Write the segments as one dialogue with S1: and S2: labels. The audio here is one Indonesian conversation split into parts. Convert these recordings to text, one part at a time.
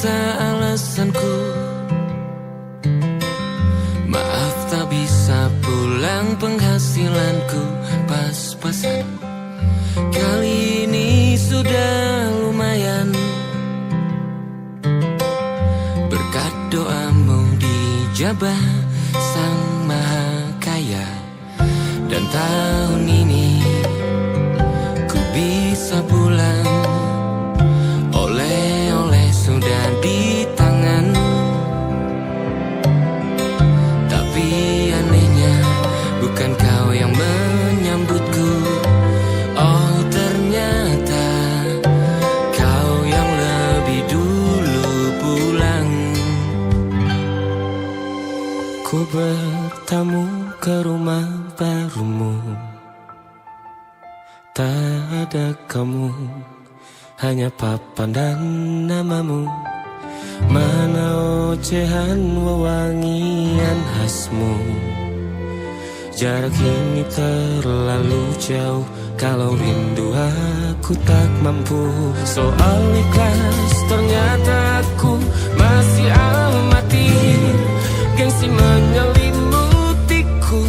S1: ternyata alasanku. Maaf tak bisa pulang, penghasilanku pas-pasan. Kali ini sudah lumayan, berkat doamu dijabah Sang Maha Kaya. Dan tahun ini ku bisa pulang, oleh-oleh sudah di tangan. Tapi anehnya bukan kau yang menyambutku. Oh ternyata kau yang lebih dulu pulang. Ku bertamu ke rumah barumu, tak ada kamu, hanya papan dan namamu. Mana ocehan wewangian khasmu. Jarak ini terlalu jauh, kalau rindu aku tak mampu. Soal ikhlas ternyata aku masih amati. Gengsi menyelimutiku,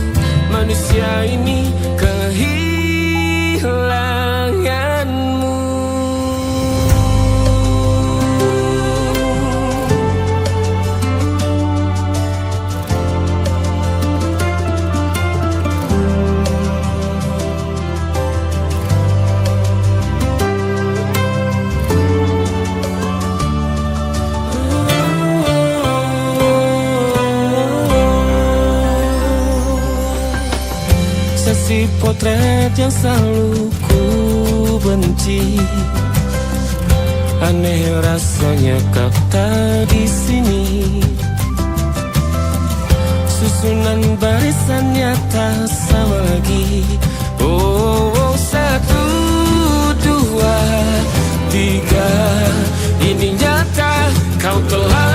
S1: manusia ini kehilanganmu. Sesi potret yang selalu ku benci. Aneh rasanya kau tak di sini. Susunan barisannya tak sama lagi. Oh, 1, 2, 3. Ini nyata kau telah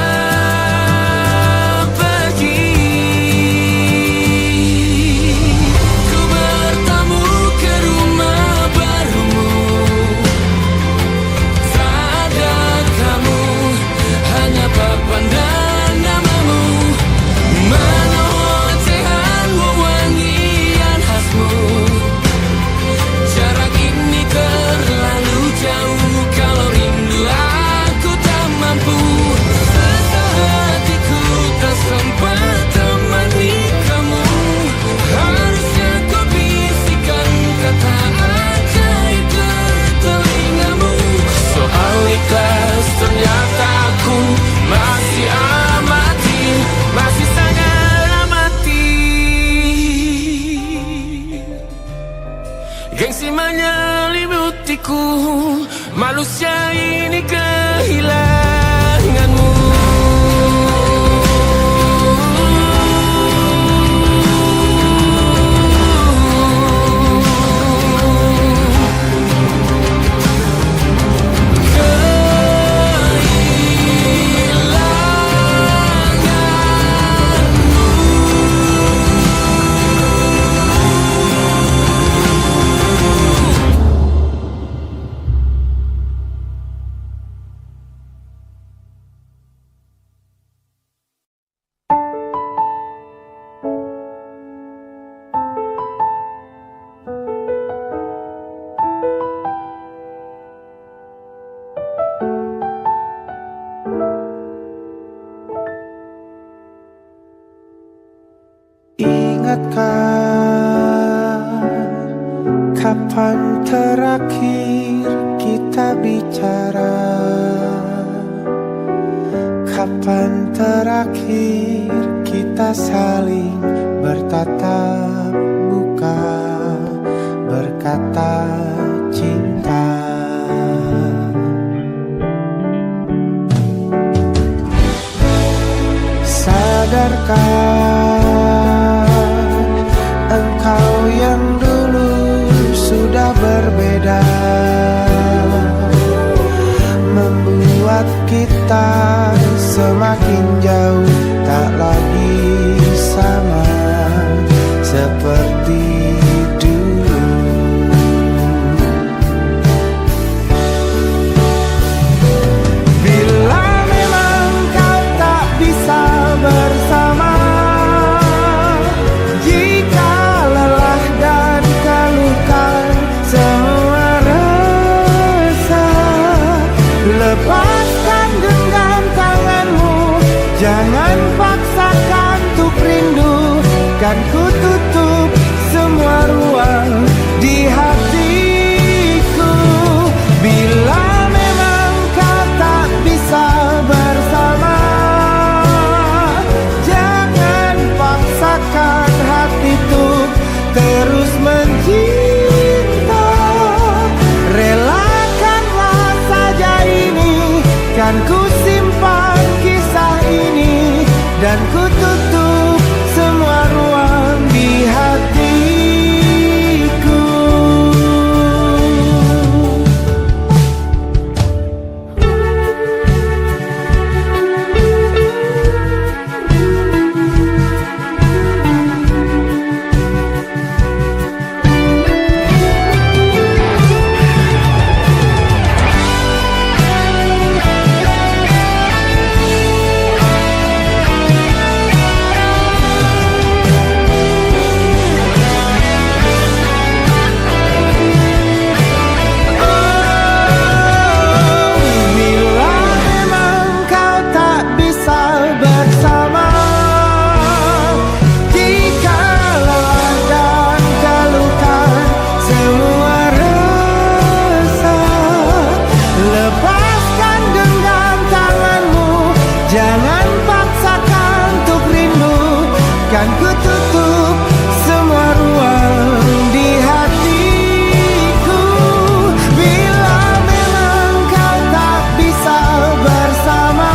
S1: ternyata aku masih amati, masih sangat amati. Gengsi menyelimutiku, manusia ini kehilanganmu.
S2: Kapan terakhir kita bicara? Kapan terakhir kita saling bertatap muka, berkata cinta? Sadarkah engkau yang dulu sudah berbeda, membuat kita semakin jauh, tak lagi sama seperti dulu. Bila memang ku simpan kisah ini, dan ku tutup semua ruang di hatiku. Jangan paksakan untuk rindu, kan ku tutup semua ruang di hatiku. Bila memang kau tak bisa bersama,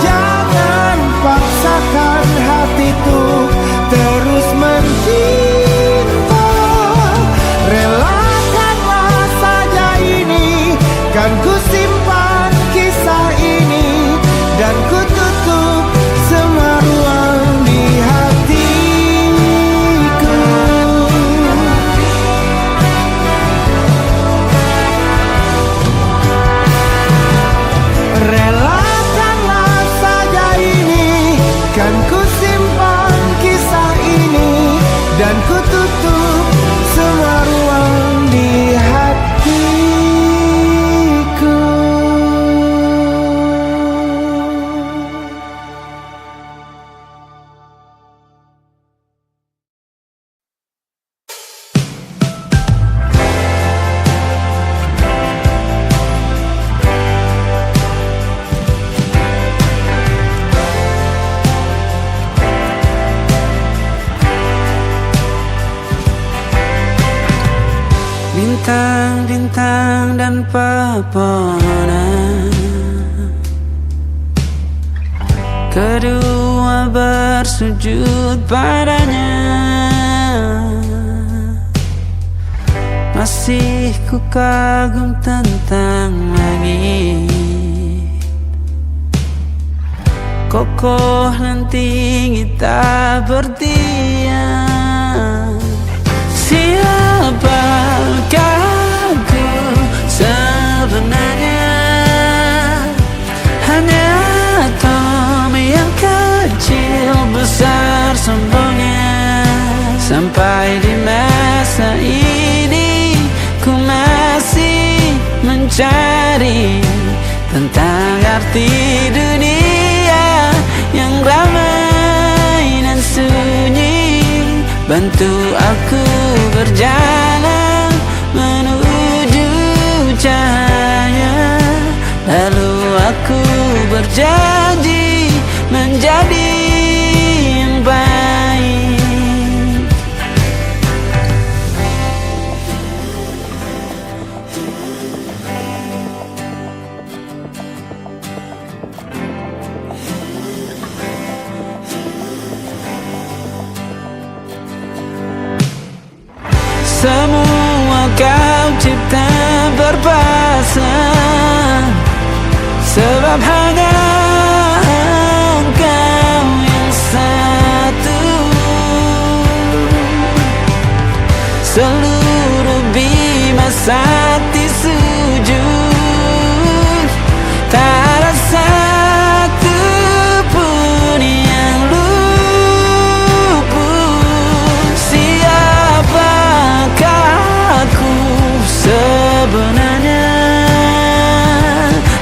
S2: jangan paksakan hatiku terus mencinta. Relakanlah saja ini, kan ku simpan kisah ini, dan ku tutup semua ruang di hatiku. Relakanlah saja ini, kan ku simpan kisah ini, dan ku tutup semua ruang di hatiku. Bintang-bintang dan pepohonan, kedua bersujud padanya. Masih ku kagum tentang langit, kokoh dan tinggi tak berdiam. Siapakah ku sebenarnya? Hanya atom yang kecil besar sombongnya. Sampai di masa ini ku masih mencari tentang arti dunia yang ramai dan sunyi. Bantu aku berjalan menuju cahaya, lalu aku berjanji menjadi yang baik. Semua kau cipta berpasang, sebab hanya engkau yang satu. Seluruh bima sakti sujud, tak ada satu pun yang luput. Siapakah aku sebenarnya?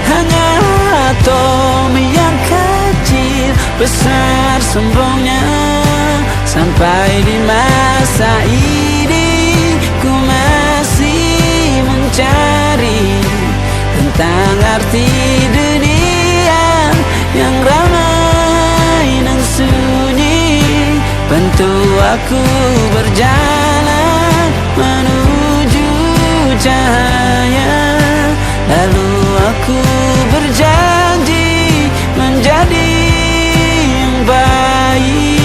S2: Hanya atom yang kecil besar sombongnya. Sampai di masa ini ku masih mencari tentang arti dunia yang ramai dan sunyi. Bantu aku berjalan menuju cahaya, Lalu aku berjanji menjadi yang baik.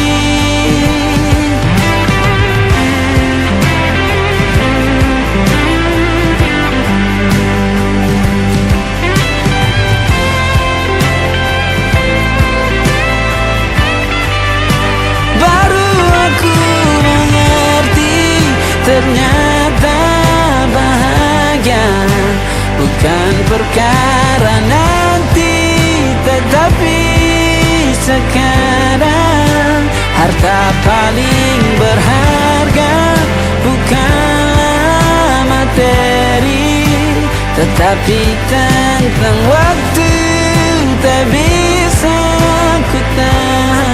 S2: Baru aku mengerti, ternyata bahagia bukan perkara nanti, tetapi sekarang. Harta paling berharga bukanlah materi, tetapi tentang waktu tak bisa ku tahan.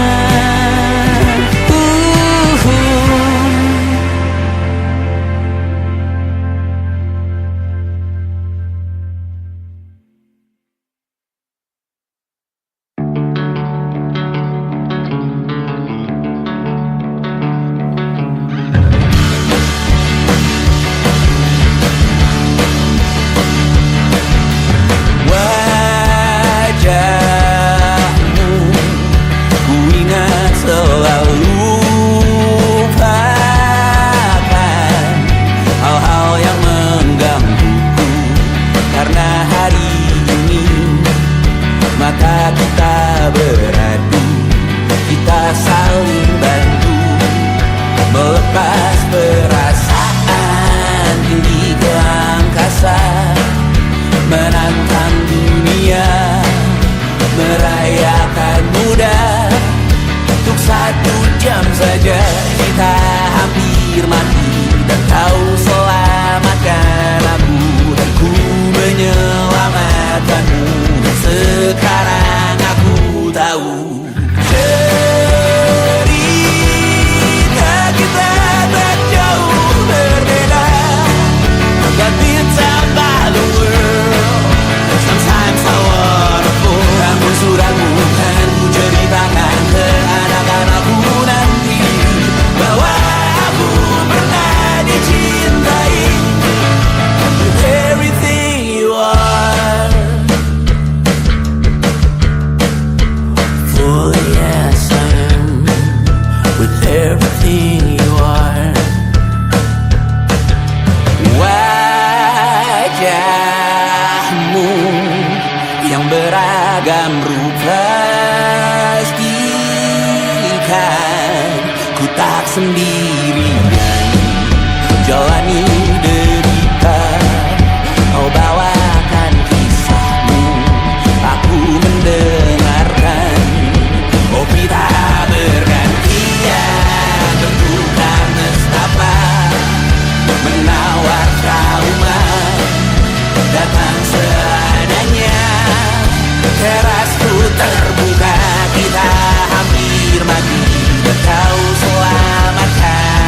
S2: Terbuka, kita hampir mati, dan kau selamatkan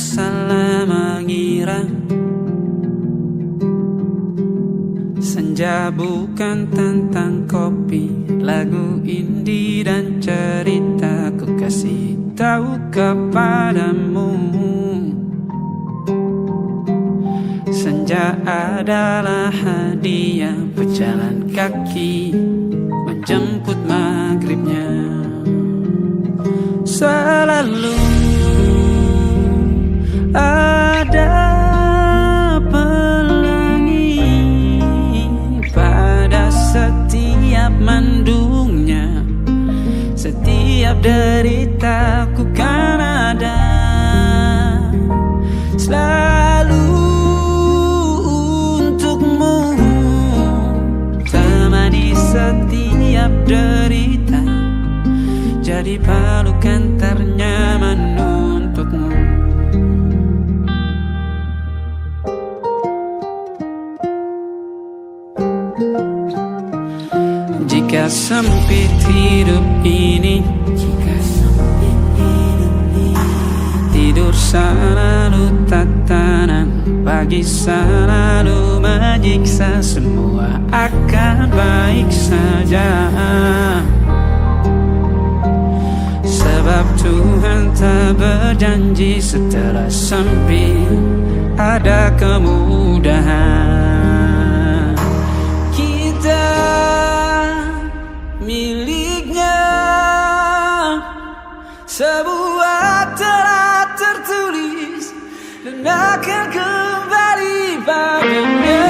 S2: salah mengira senja bukan tentang kopi, lagu indie dan cerita ku kasih tahu kepadamu. Senja adalah hadiah pejalan kaki menjemput maghribnya. Selalu ada pelangi pada setiap mendungnya. Setiap deritaku kan ada selalu untukmu, temani setiap derita, jadi pelukan ternyaman untukmu. Jika sempit hidup ini, tidur selalu tatanan, pagi selalu menyiksa, semua akan baik saja. Sebab Tuhan tak berjanji setelah sempit ada kemudahan. Kita miliknya, sebuah telah tertulis dan akan kembali padanya.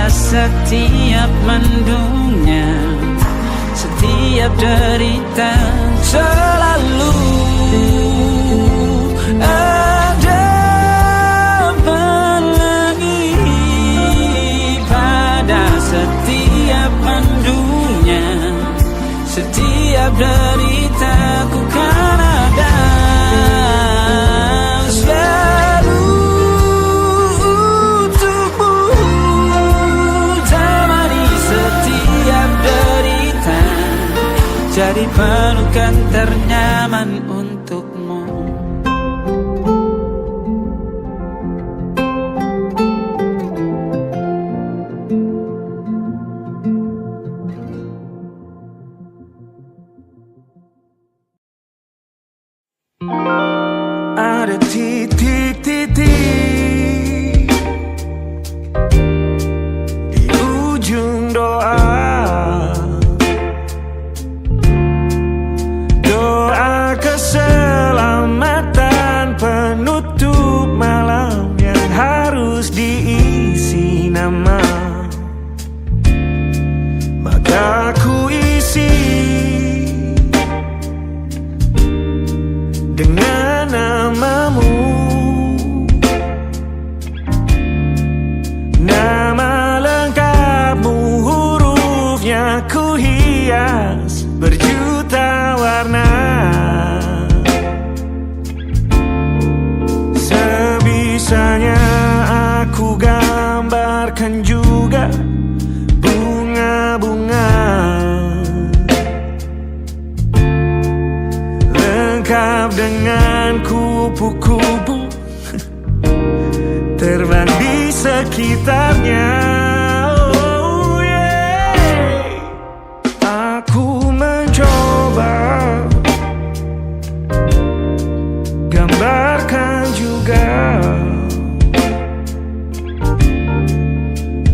S2: Setiap mendungnya, setiap derita, selalu ada pelangi pada setiap mendungnya. Setiap derita ku kan ada jadi pelukan ternyaman untukmu. Ada titik-titik di ujung doa, keselamatan penutup malam yang harus diisi nama. Maka ku isi dengan namamu, nama lengkapmu, hurufnya ku hias berjuta warna. Sebisanya aku gambarkan juga bunga-bunga, lengkap dengan kupu-kupu terbang di sekitarnya. Oh yeah. Aku mencoba gambarkan juga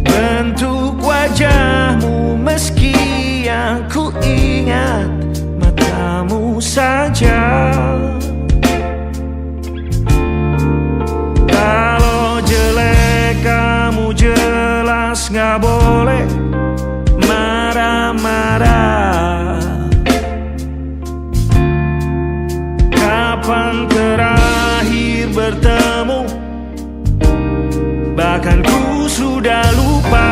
S2: bentuk wajahmu, meski yang ku ingat matamu saja. Kalau jelek kamu jelas gak boleh marah-marah. Kapan terakhir bertemu, bahkan ku sudah lupa.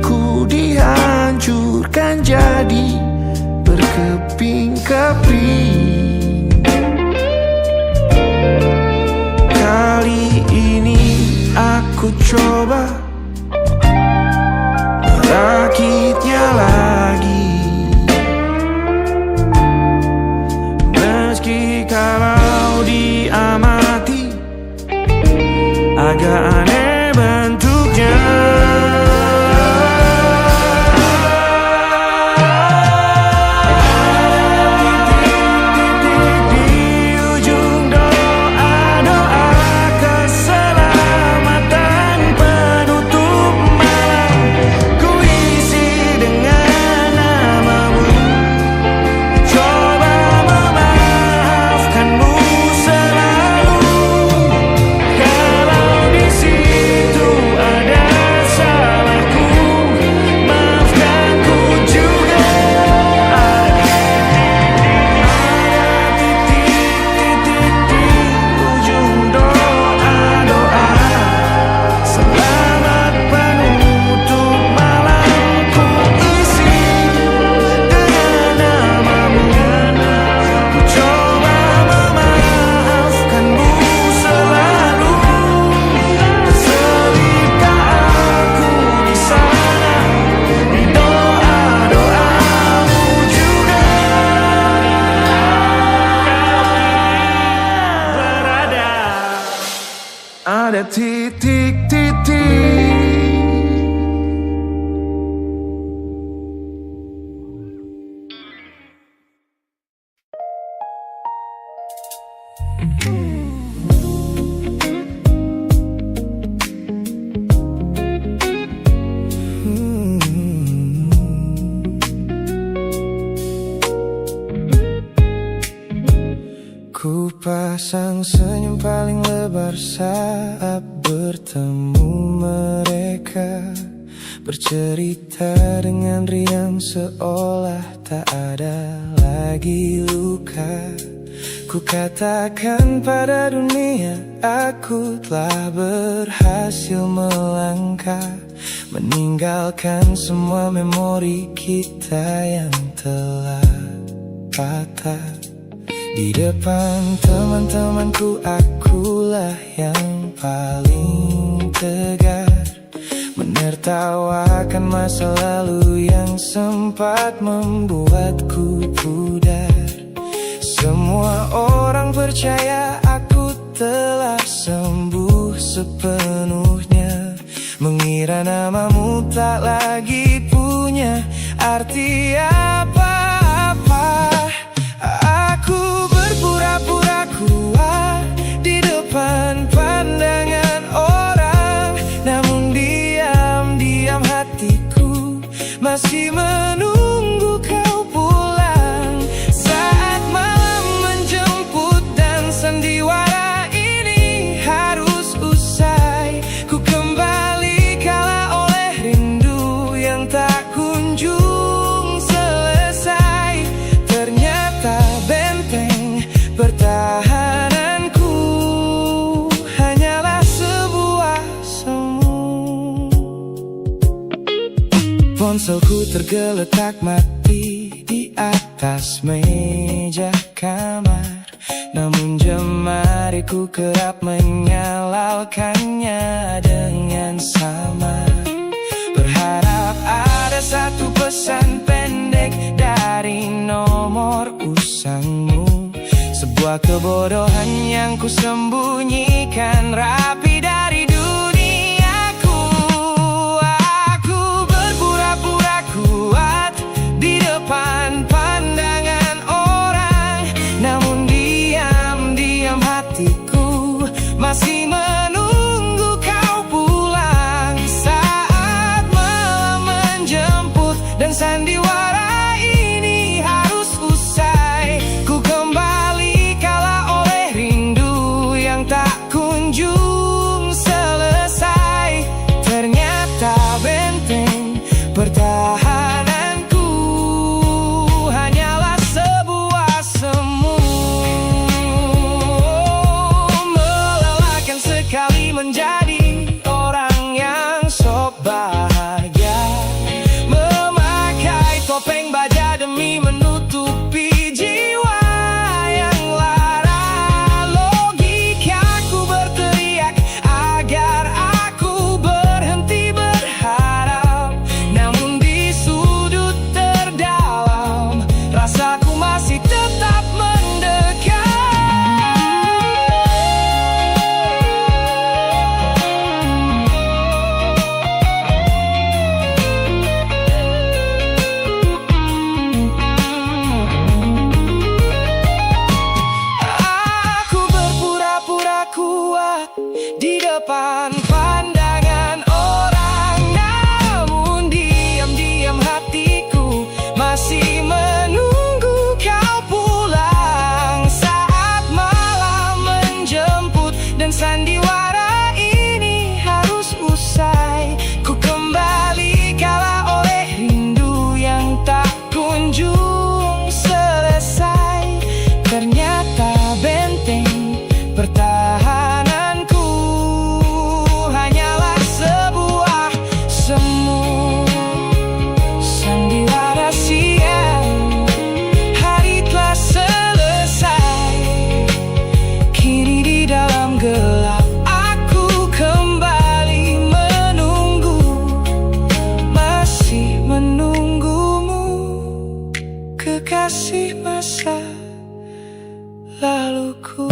S2: Hatiku dihancurkan jadi berkeping-keping. Kali ini aku coba merakitnya lagi. Meski kalau diamati agak aneh bentuknya. Ada titik-titik. Ku pasang senyum paling lebar saat bertemu mereka, bercerita dengan riang seolah tak ada lagi luka. Ku katakan pada dunia aku telah berhasil melangkah, meninggalkan semua memori kita yang telah patah. Di depan teman-temanku akulah yang paling tegar, menertawakan masa lalu yang sempat membuatku pudar. Semua orang percaya aku telah sembuh sepenuhnya, mengira namamu tak lagi punya arti apa-apa. Aku berpura-pura kuat di depan pandangan orang, namun diam-diam hatiku masih menunggu kau pulang. Saat malam menjemput dan sandiwara ini harus usai, ku kembali kala oleh rindu yang tak kunjung selesai. Ternyata benteng pertahananku hanyalah sebuah semu. Ponselku tergeletak mati di atas meja kamar, namun jemariku kerap menyalakannya dengan samar. Berharap ada satu pesan pendek dari nomor usangmu, sebuah kebodohan yang ku sembunyikan rapi dari duniaku. Aku berpura-pura kuat di depan pandangan orang, namun diam-diam hatiku masih menunggu kau pulang. Saat malam menjemput dan sandiwara ini harus usai, ku kembali kala oleh rindu yang tak kunjung selesai. Ternyata benteng pertahananku hanyalah sebuah semu. Melelahkan sekali menjadi orang yang sok bahagia, masa laluku.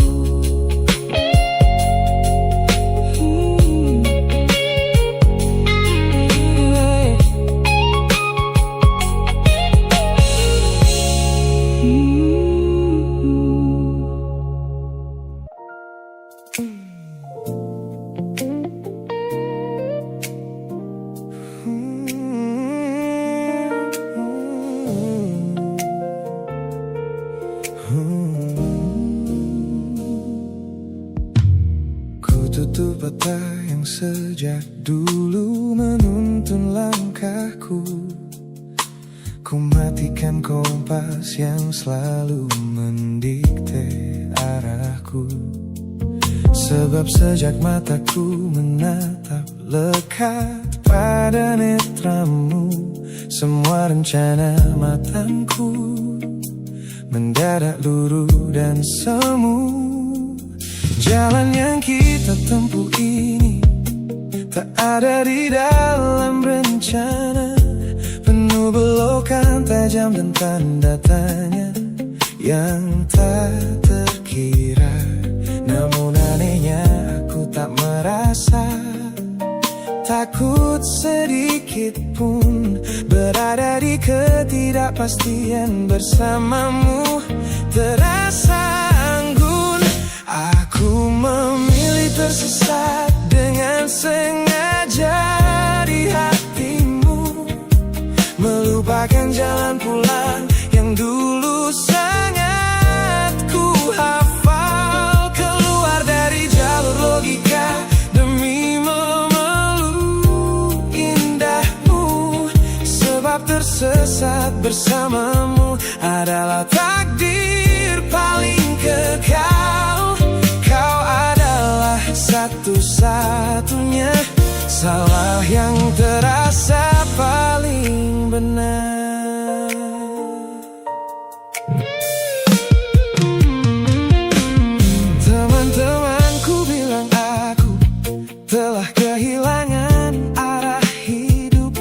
S2: Ku tutup mata yang sejak dulu menuntun langkahku. Ku matikan kompas yang selalu mendikte arahku. Sebab sejak mataku menatap lekat pada netramu, semua rencana matangku mendadak luruh dan semu. Jalan yang kita tempuh ini tak ada di dalam rencana, penuh belokan tajam dan tanda tanya yang tak terkira. Namun anehnya aku tak merasa takut sedikit pun berada di ketidakpastian bersamamu. Terasa anggun, aku memilih tersesat dengan sengaja di hatimu, melupakan jalan pulang yang dulu sangat ku hafal. Keluar dari jalur logika demi memeluk indahmu, sebab tersesat bersamamu adalah takdir paling kekal. Kau adalah satu-satunya salah yang terasa paling benar. Teman-temanku bilang aku telah kehilangan arah hidup,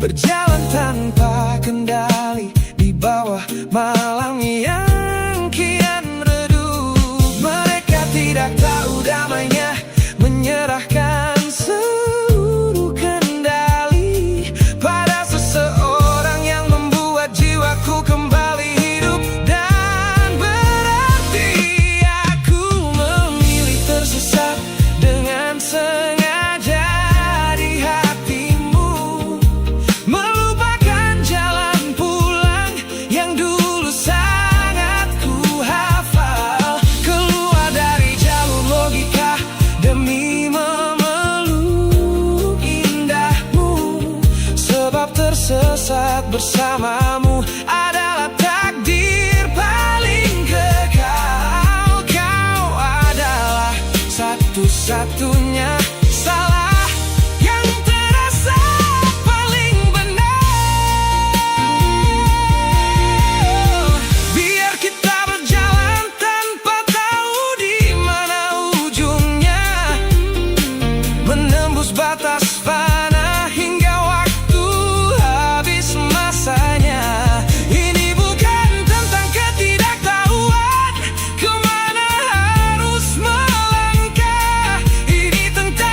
S2: berjalan tanpa kendali di bawah malam yang kian redup. Mereka tidak tahu damainya menyerahkan seluruh kendali pada seseorang yang membuat jiwaku kembali hidup dan berarti. Aku memilih tersesat dengan sengaja di hatimu, melupakan jalan pulang yang dulu sangat ku hafal. Keluar dari jalur logika demi memeluk indahmu, sebab tersesat bersamamu adalah takdir paling kekal. Kau adalah satu-satunya salah yang terasa paling benar. Biar kita berjalan tanpa tahu di mana ujungnya, menembus batas fana hingga waktu habis masanya. Ini bukan tentang ketidaktahuan kemana harus melangkah, ini tentang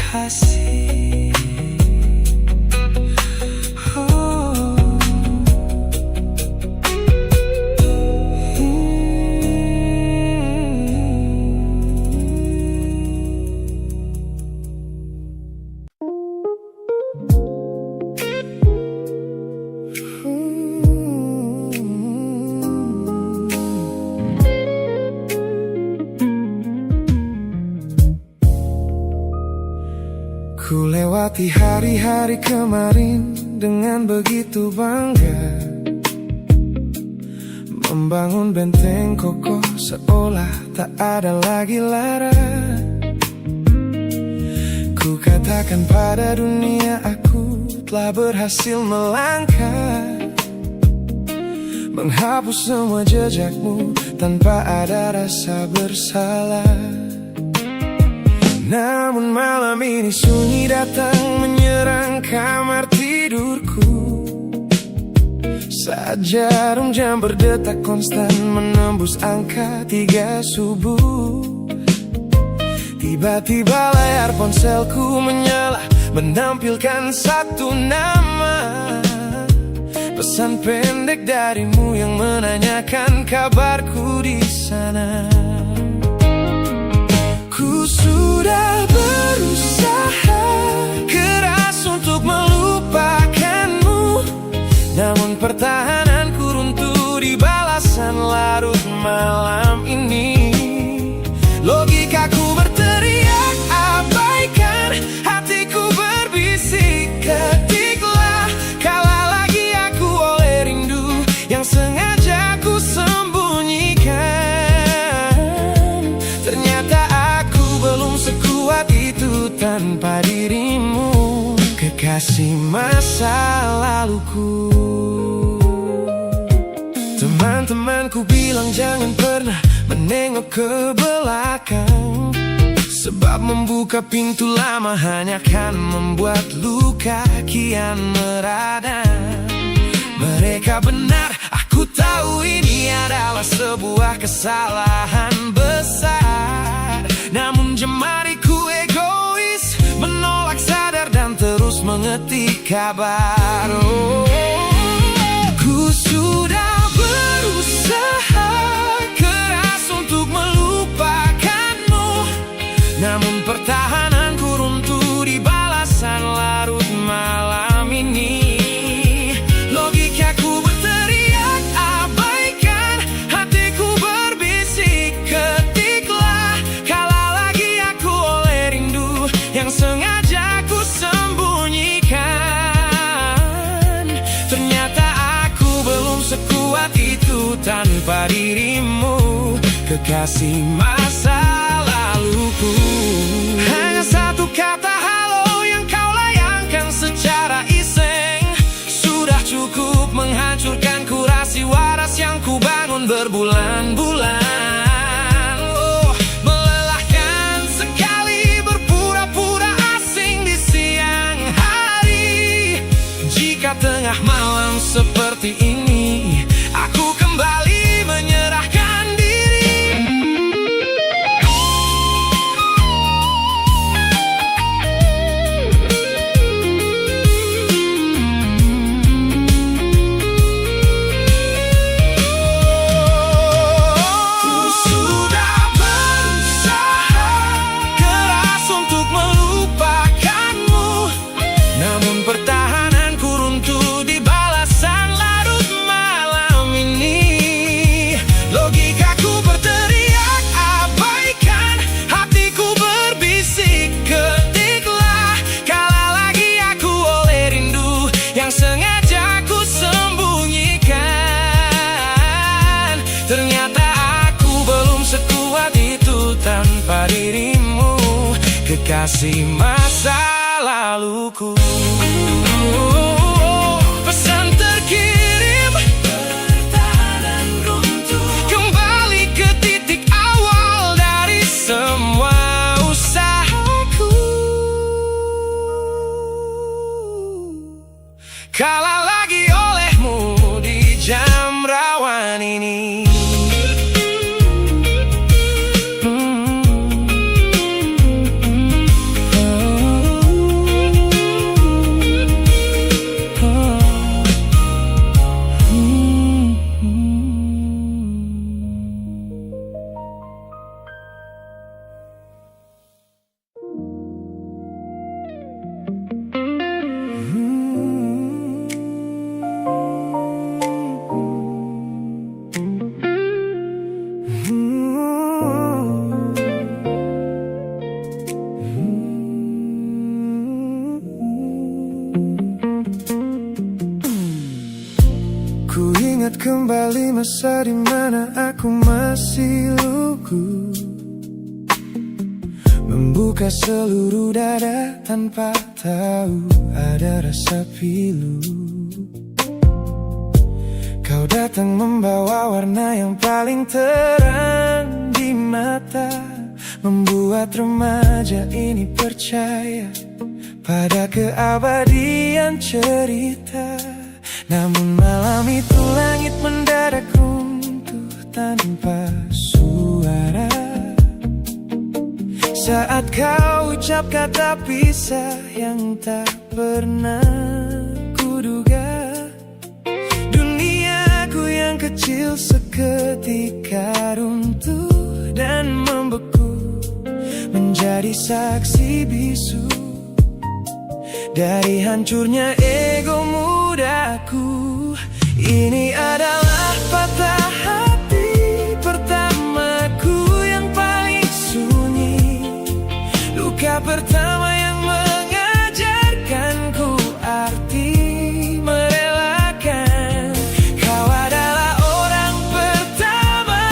S2: kekasih. Ku lewati hari-hari kemarin dengan begitu bangga, membangun benteng kokoh seolah tak ada lagi lara. Ku katakan pada dunia aku telah berhasil melangkah, menghapus semua jejakmu tanpa ada rasa bersalah. Namun malam ini sunyi datang menyerang kamar tidurku. Saat jarum jam berdetak konstan menembus angka 3 subuh. Tiba-tiba layar ponselku menyala, menampilkan satu nama. Pesan pendek darimu yang menanyakan kabarku di sana. Ku sudah berusaha keras untuk melupakanmu, namun pertahananku runtuh di balasan larut malam ini. Logikaku berteriak abaikan, hatiku berbisik ketiklah. Kalah lagi aku oleh rindu yang sengaja ku sembunyikan. Ternyata aku belum sekuat itu tanpa dirimu, kekasih masa laluku. Teman-temanku bilang jangan pernah menengok ke belakang, sebab membuka pintu lama hanya akan membuat luka kian meradang. Mereka benar, aku tahu ini adalah sebuah kesalahan besar. Namun jemariku egois, menolak sadar dan terus mengetik kabar. Ku sudah berusaha keras untuk melupakanmu, namun pertahananku runtuh di balasan larut malam ini. Logikaku berteriak abaikan, hatiku berbisik ketiklah. Kalah lagi aku oleh rindu yang sengaja ku sembunyikan. Ternyata aku belum sekuat itu tanpa dirimu, kekasih masa laluku. Hanya satu kata halo yang kau layangkan secara iseng sudah cukup menghancurkan kurasi waras yang ku bangun berbulan-bulan. Oh, melelahkan sekali berpura-pura asing di siang hari. Jika tengah malam seperti ini aku kembali menyerahkan diri. Ku sudah berusaha keras untuk melupakanmu, namun pertahananku runtuh di balasan larut malam ini. Logikaku berteriak abaikan, hatiku berbisik ketiklah. Kalah lagi aku oleh rindu yang sengaja ku sembunyikan. Ternyata aku belum sekuat itu tanpa dirimu, kekasih masa laluku. Pesan terkirim, pertahanan runtuh, kembali ke titik awal dari semua usahaku. Kalah lagi olehmu di jam rawan ini.
S3: kembali masa dimana aku masih lugu, membuka seluruh dada tanpa tahu ada rasa pilu. Kau datang membawa warna yang paling terang di mata, membuat remaja ini percaya pada keabadian cerita. Namun malam itu langit mendadak runtuh tanpa suara saat kau ucap kata pisah yang tak pernah kuduga. Duniaku yang kecil seketika runtuh dan membeku, menjadi saksi bisu dari hancurnya ego mudaku. Ini adalah patah hati pertamaku yang paling sunyi, luka pertama yang mengajarkanku arti merelakan. Kau adalah orang pertama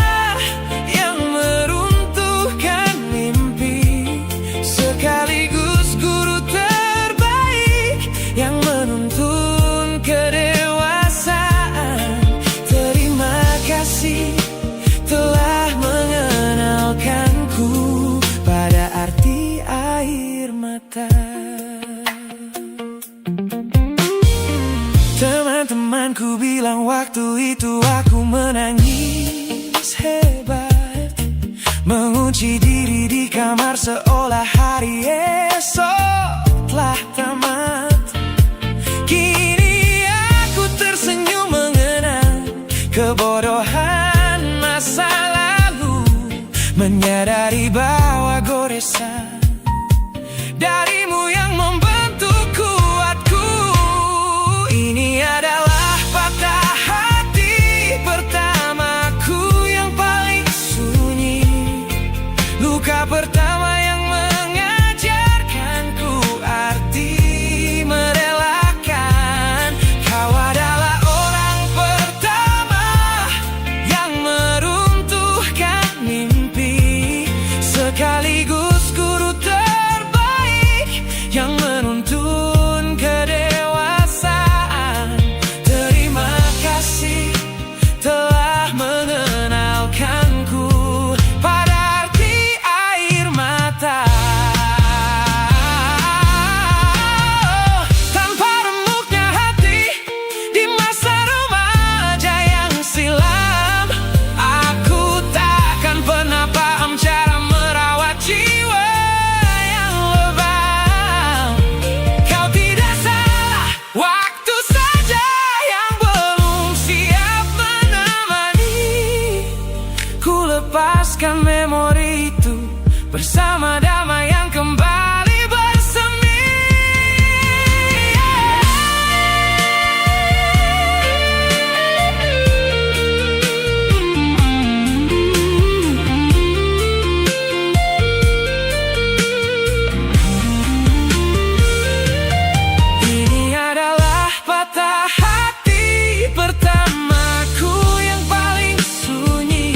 S3: yang meruntuhkan mimpi, sekaligus guru terbaik yang menuntun kedewasaan. Terima kasih telah mengenalkanku pada arti air mata. Teman-temanku bilang waktu itu aku menangis hebat, mengunci diri di kamar seolah hari esok telah tamat. Kini aku tersenyum mengenang kebodohan masa lalu, menyadari bahwa goresan darimu yang membentuk kuatku. Ini adalah patah hati pertamaku yang paling sunyi, luka pertama yang mengajarkanku arti merelakan. Kau adalah orang pertama yang meruntuhkan mimpi, sekaligus guru terbaik yang menuntun kedewasaan. Terima kasih telah mengenalkanku pada arti air mata. Tanpa remuknya hati di masa remaja yang silam, aku takkan pernah paham cara merawat jiwa yang lebam. Kau tidak salah, waktu saja yang belum siap menemani. Ku lepaskan memori itu bersama damai yang kembali bersemi. Ini adalah patah hati pertamaku yang paling sunyi,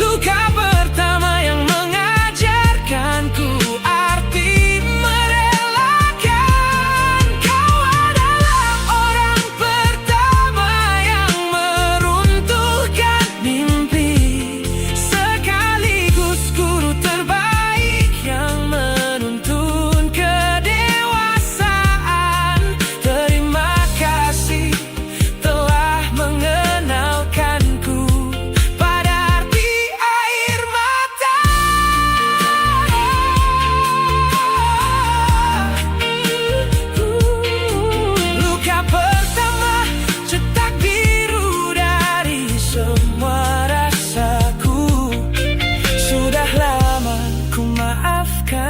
S3: luka pertama yang mengajarkanku arti merelakan. Kau adalah orang pertama yang meruntuhkan mimpi, sekaligus guru terbaik yang menuntun kedewasaan. Terima kasih telah mengenalkanku pada arti air mata. Luka pertama cetak biru dari semua rasaku. Sudah lama ku maafkan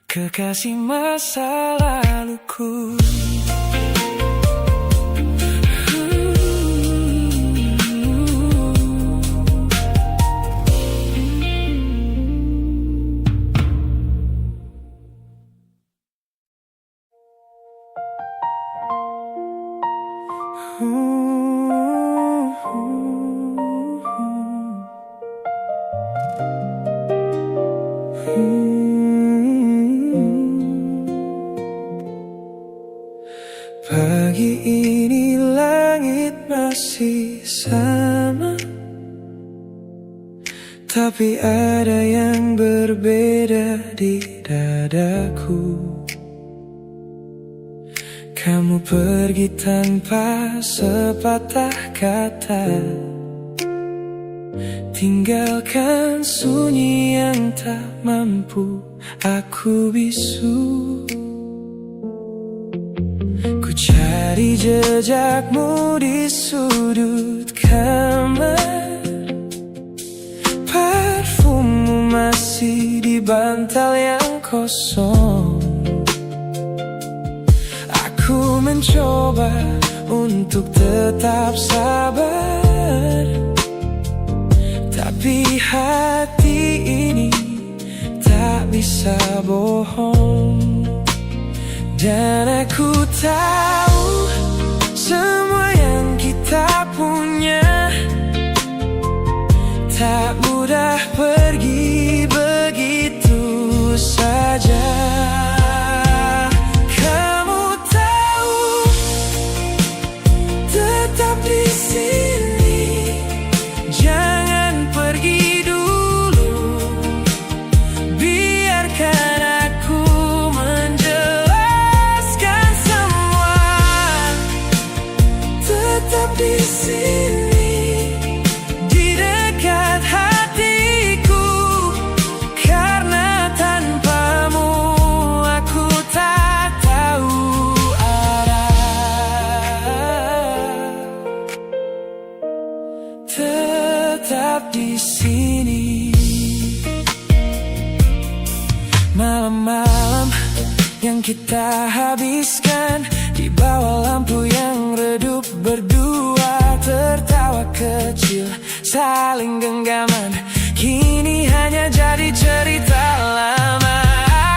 S3: kekasih masa laluku. masih sama, tapi ada yang berbeda di dadaku. Kamu pergi tanpa sepatah kata, tinggalkan sunyi yang tak mampu aku bisu. Ku cari jejakmu di sudut kamar, parfummu masih di bantal yang kosong. Aku mencoba untuk tetap sabar, tapi hati ini tak bisa bohong. Dan aku tahu semua yang kita punya tak mudah pergi begitu saja. Kamu tahu, tetap di sini, jangan pergi dulu. Biarkan aku menjelaskan semua. Tetap di sini, di dekat hatiku, karena tanpamu aku tak tahu arah. Tetap di sini. Malam-malam yang kita habiskan di bawah lampu yang redup, berdua tertawa kecil, saling genggaman, kini hanya jadi cerita lama.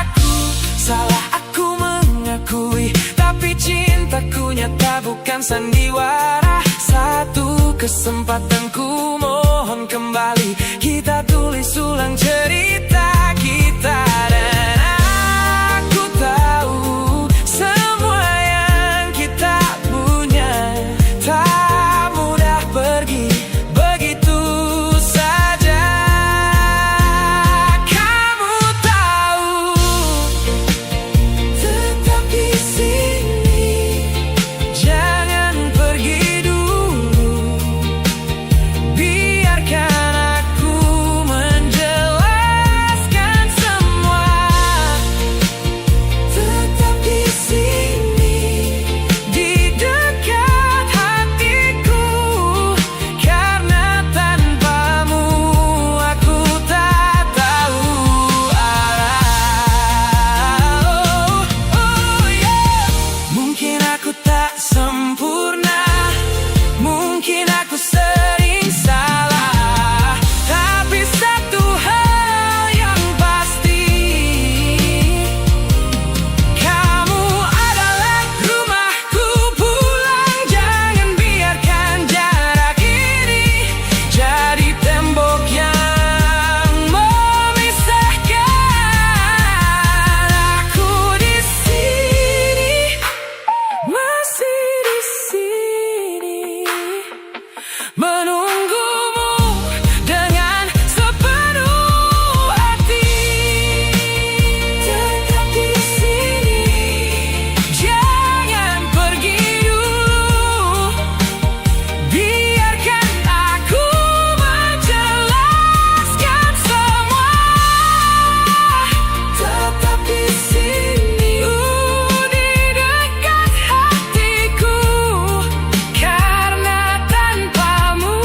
S3: Aku salah, aku mengakui, tapi cintaku nyata bukan sandiwara. Satu kesempatan ku mohon kembali, kita tulis ulang cerita kita. Dan aku tahu semua yang kita punya tak mudah pergi begitu saja. Kamu tahu, tetap di sini, jangan pergi dulu. Biarkan aku menjelaskan semua. Tetap di sini, di dekat hatiku, karena tanpamu aku tak tahu arah. Oh, yeah. Mungkin aku tak sempurna, mungkin aku sering salah, tapi satu hal yang pasti, kamu adalah rumahku pulang. Jangan biarkan jarak ini jadi tembok yang memisahkan. Aku di sini, masih di sini, menunggumu dengan sepenuh hati. Tetap di sini, jangan pergi dulu. Biarkan aku menjelaskan semua. Tetap di sini, di dekat hatiku, karena tanpamu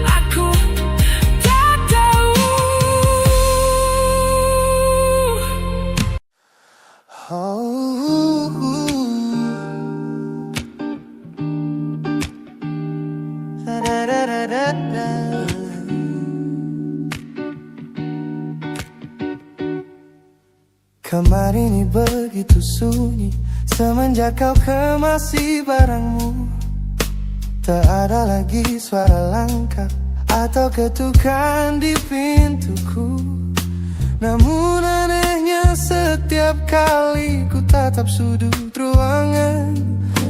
S3: aku tak tahu. Kamar ini begitu sunyi semenjak kau kemasi barangmu. Tak ada lagi suara langkah atau ketukan di pintuku. Namun anehnya setiap kali ku tatap sudut ruangan,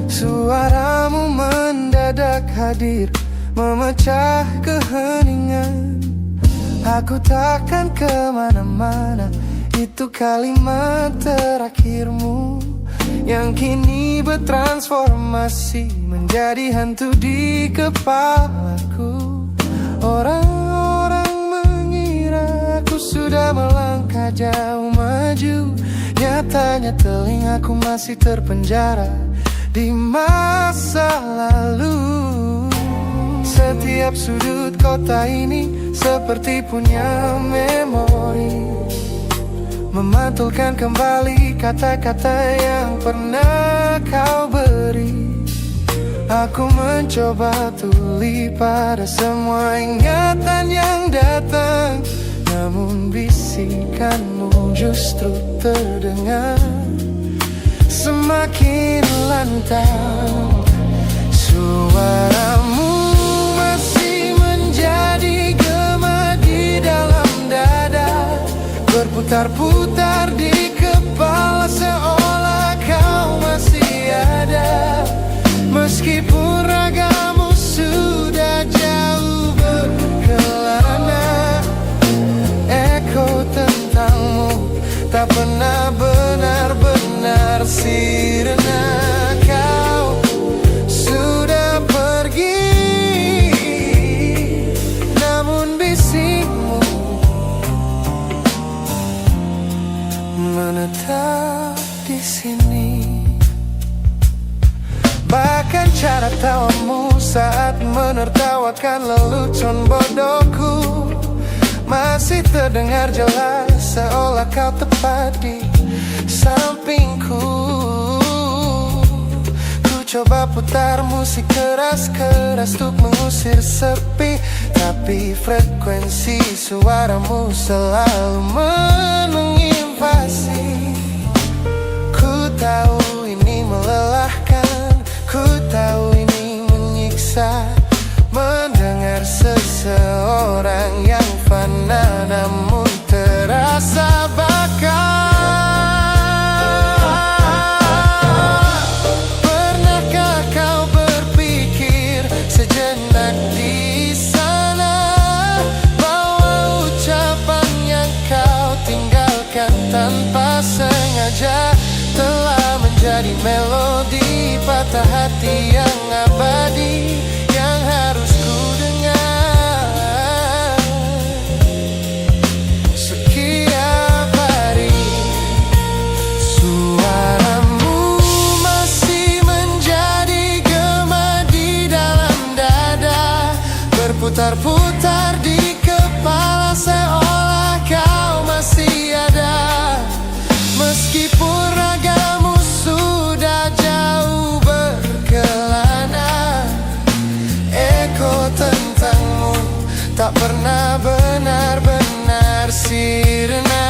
S3: suaramu mendadak mendadak hadir, memecah keheningan. Aku takkan kemana-mana, itu kalimat terakhirmu yang kini bertransformasi menjadi hantu di kepalaku. Orang-orang mengira aku sudah melangkah jauh maju, nyatanya telingaku masih terpenjara di masa lalu. Setiap sudut kota ini seperti punya memori, memantulkan kembali kata-kata yang pernah kau beri. Aku mencoba tuli pada semua ingatan yang datang, namun bisikanmu justru terdengar semakin lantang. Suaramu masih menjadi gema di dalam dada, berputar-putar di kepala seolah kau masih ada. Meskipun ragamu sudah jauh berkelana, eko tentangmu tak pernah benar-benar sirna. Kau sudah pergi, namun bisikmu menetap di sini. Bahkan cara tawamu saat menertawakan lelucon bodohku masih terdengar jelas, seolah kau tepat di sampingku. Ku coba putar musik keras-keras untuk mengusir sepi, tapi frekuensi suaramu selalu menginvasi. Ku tahu ini melelahkan, ku tahu ini menyiksa, mendengar seseorang yang fana namun terasa bakal. Pernahkah kau berpikir sejenak di sana bahwa ucapan yang kau tinggalkan tanpa sengaja telah menjadi melodi patah hati yang abadi yang harus ku dengar setiap hari. Suaramu masih menjadi gema di dalam dada, berputar-putar di kepala seolah kau masih ada. Meskipun ragamu sudah jauh berkelana, eko tentangmu tak pernah benar-benar sirna.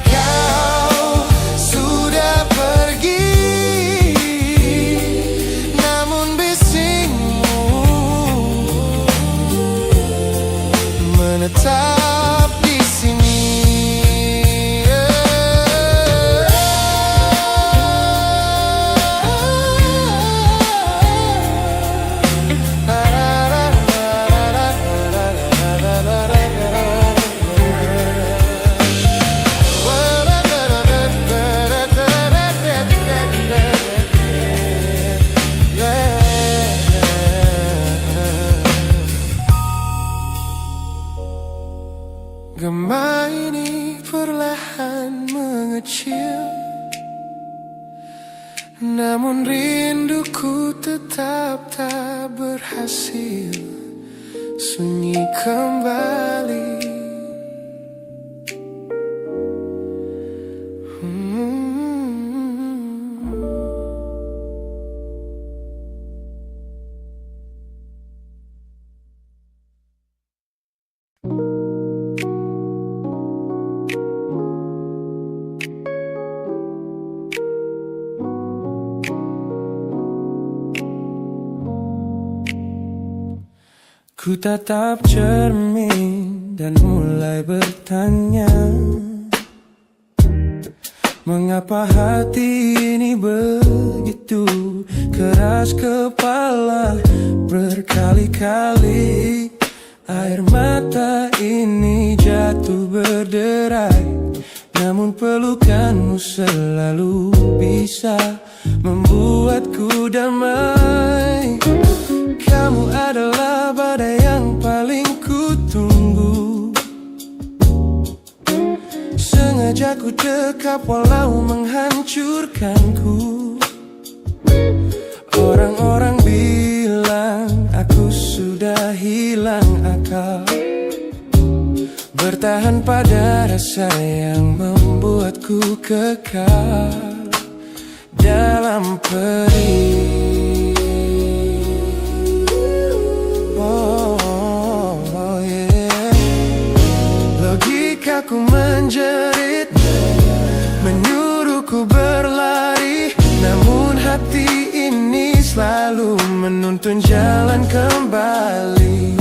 S3: Kau sudah pergi, namun bisikmu menetap di sini. Gema ini perlahan mengecil, namun rinduku tetap tak berhasil sunyi kembali.
S1: Ku tatap cermin dan mulai bertanya, mengapa hati ini
S3: ini begitu keras kepala. Berkali-kali air mata ini jatuh berderai, namun pelukanmu selalu bisa membuatku damai. Kamu adalah badai yang paling kutunggu, sengaja ku dekap walau menghancurkanku. Orang-orang bilang aku sudah hilang akal, bertahan pada rasa yang membuatku kekal dalam perih. Oh, yeah. Logikaku menjerit, menyuruhku berlari, namun hati ini selalu menuntun jalan kembali.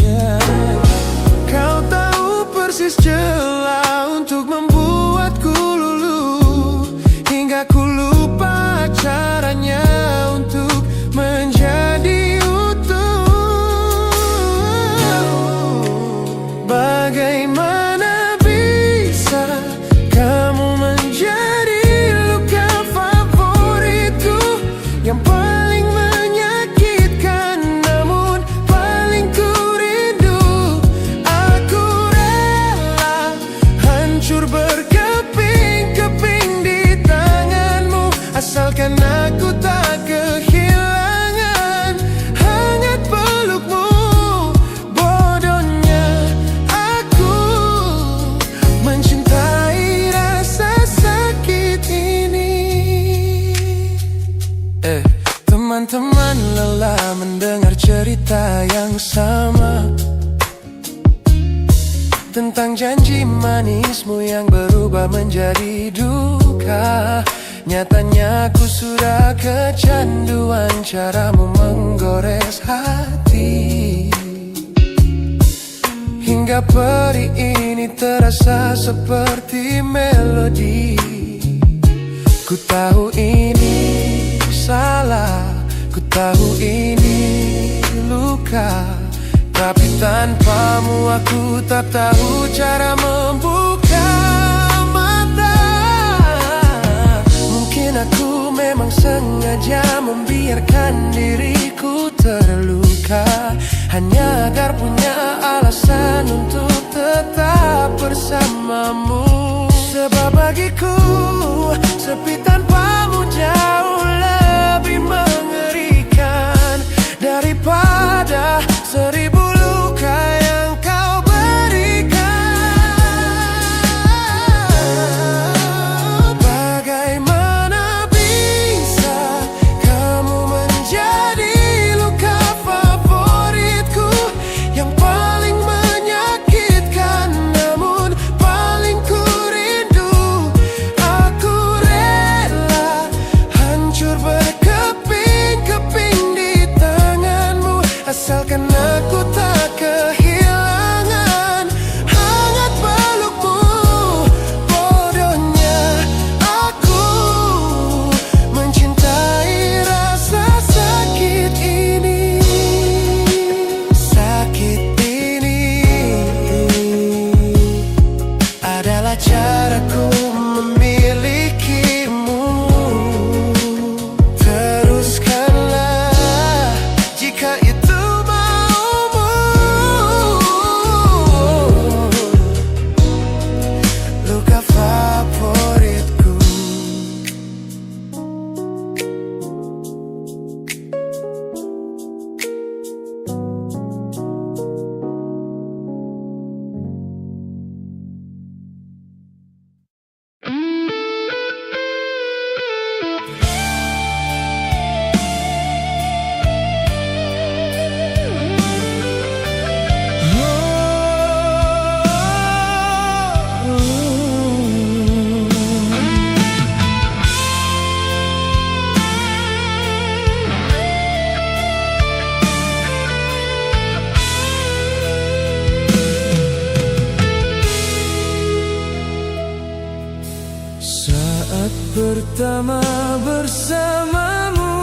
S3: Kau tahu persis celah untuk membuatku luluh, hingga ku lupa caranya untuk menjadi utuh. Bagaimana bisa kamu menjadi luka favoritku, yang paling menyakitkan namun paling ku rindu. Aku rela hancur berkeping-keping di tanganmu, asalkan aku tak kehilangan hangat pelukmu. Bodohnya aku mencintai rasa sakit ini. Teman-teman lelah mendengar cerita yang sama tentang janji manismu yang berubah menjadi duka. Nyatanya aku sudah kecanduan caramu menggores hati, hingga perih ini terasa seperti melodi. Ku tahu ini salah, ku tahu ini luka, tapi tanpamu aku tak tahu cara membuka mata. Mungkin aku memang sengaja membiarkan diriku terluka, hanya agar punya alasan untuk tetap bersamamu. Sebab bagiku sepi tanpamu jauh lebih mengerikan daripada 1000 luka yang kau berikan. Bagaimana bisa kamu menjadi luka favoritku, yang paling menyakitkan namun paling ku rindu. Aku rela pertama bersamamu.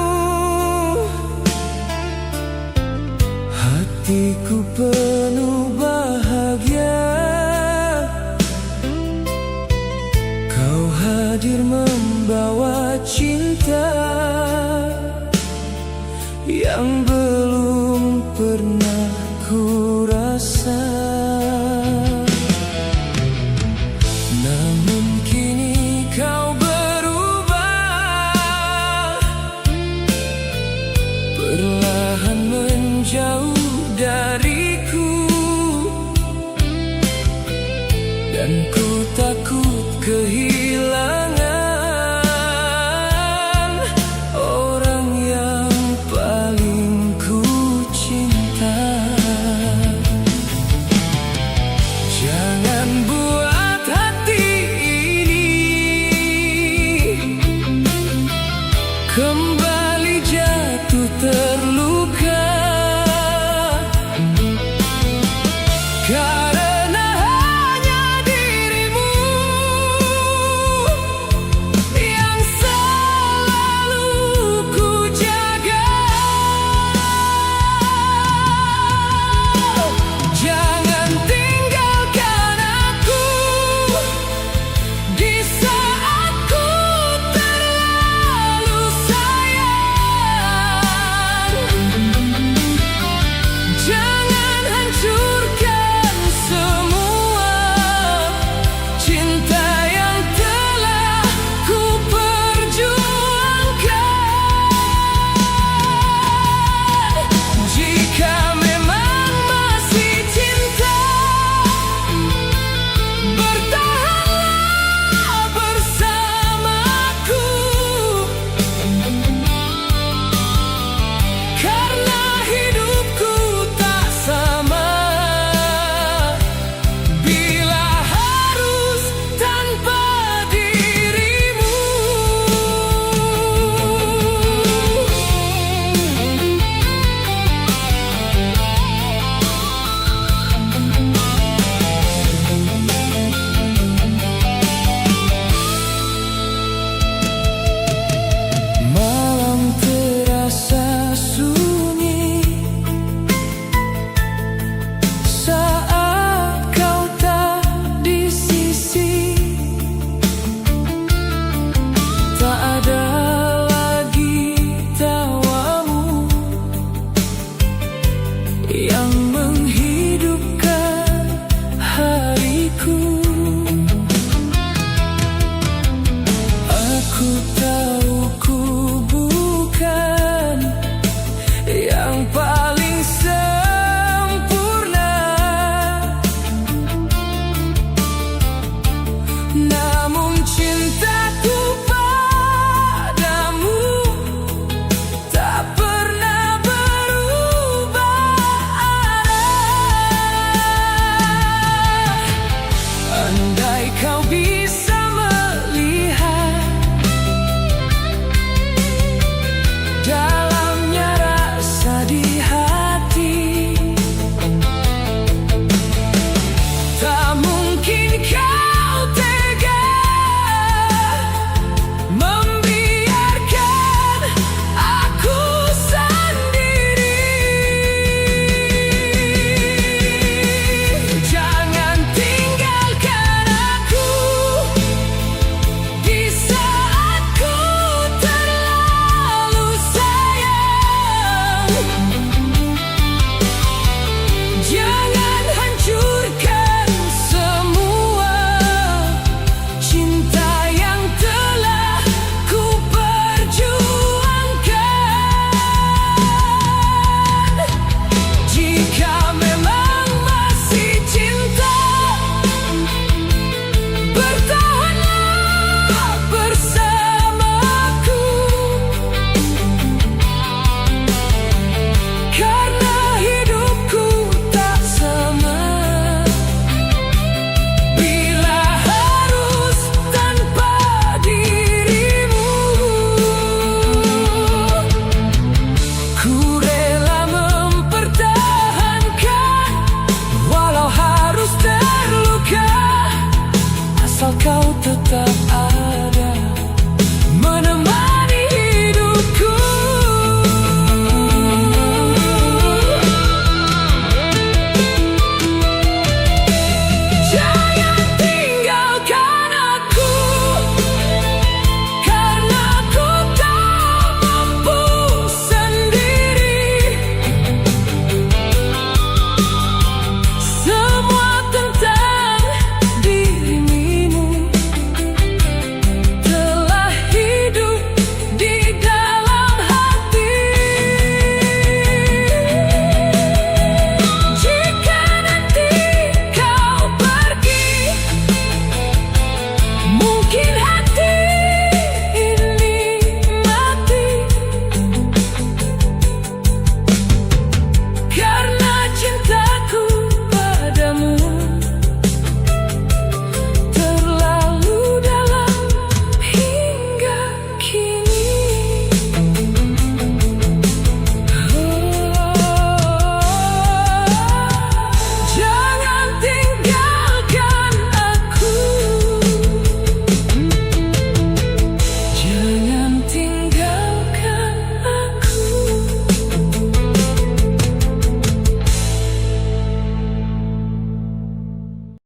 S3: Hatiku penuh bahagia, kau hadir membawa cinta yang